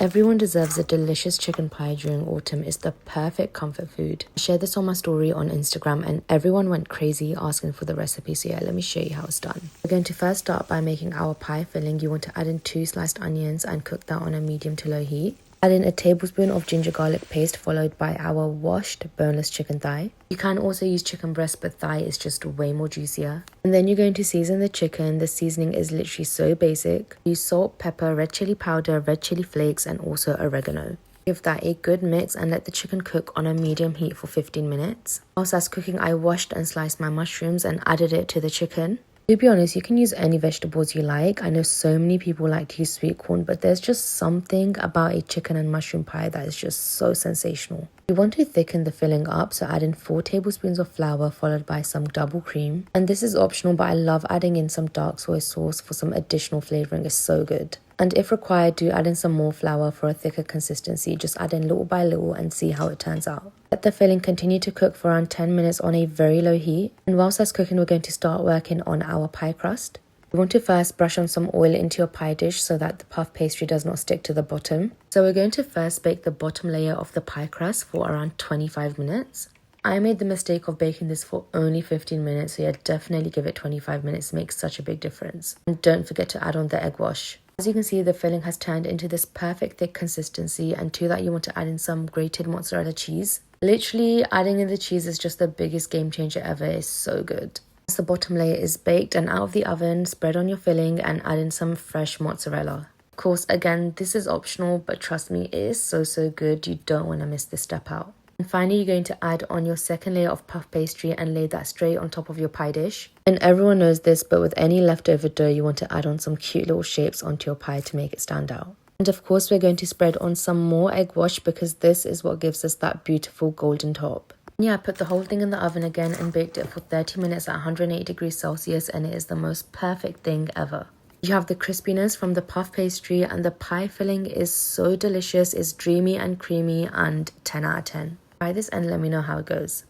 Everyone deserves a delicious chicken pie during autumn. It's the perfect comfort food. I shared this on my story on Instagram and everyone went crazy asking for the recipe. So yeah, let me show you how it's done. We're going to first start by making our pie filling. You want to add in 2 sliced onions and cook that on a medium to low heat. Add in a tablespoon of ginger garlic paste followed by our washed boneless chicken thigh. You can also use chicken breast, but thigh is just way more juicier. And then you're going to season the chicken. The seasoning is literally so basic. Use salt, pepper, red chili powder, red chili flakes, and also oregano. Give that a good mix and let the chicken cook on a medium heat for 15 minutes. Whilst that's cooking, I washed and sliced my mushrooms and added it to the chicken. To be honest, you can use any vegetables you like. I know so many people like to use sweet corn, but there's just something about a chicken and mushroom pie that is just so sensational. You want to thicken the filling up, so add in 4 tablespoons of flour followed by some double cream. And this is optional, but I love adding in some dark soy sauce for some additional flavoring. It's so good. And if required, do add in some more flour for a thicker consistency. Just add in little by little and see how it turns out. Let the filling continue to cook for around 10 minutes on a very low heat. And whilst that's cooking, we're going to start working on our pie crust. You want to first brush on some oil into your pie dish so that the puff pastry does not stick to the bottom. So we're going to first bake the bottom layer of the pie crust for around 25 minutes. I made the mistake of baking this for only 15 minutes, so yeah, definitely give it 25 minutes. It makes such a big difference. And don't forget to add on the egg wash. As you can see, the filling has turned into this perfect thick consistency, and to that you want to add in some grated mozzarella cheese. Literally, adding in the cheese is just the biggest game changer ever. It's so good. Once the bottom layer is baked and out of the oven, spread on your filling and add in some fresh mozzarella. Of course, again, this is optional, but trust me, it is so good. You don't want to miss this step out. And finally, you're going to add on your second layer of puff pastry and lay that straight on top of your pie dish. And everyone knows this, but with any leftover dough, you want to add on some cute little shapes onto your pie to make it stand out. And of course, we're going to spread on some more egg wash because this is what gives us that beautiful golden top. Yeah, I put the whole thing in the oven again and baked it for 30 minutes at 180 degrees Celsius, and it is the most perfect thing ever. You have the crispiness from the puff pastry and the pie filling is so delicious. It's dreamy and creamy and 10 out of 10. Try this and let me know how it goes.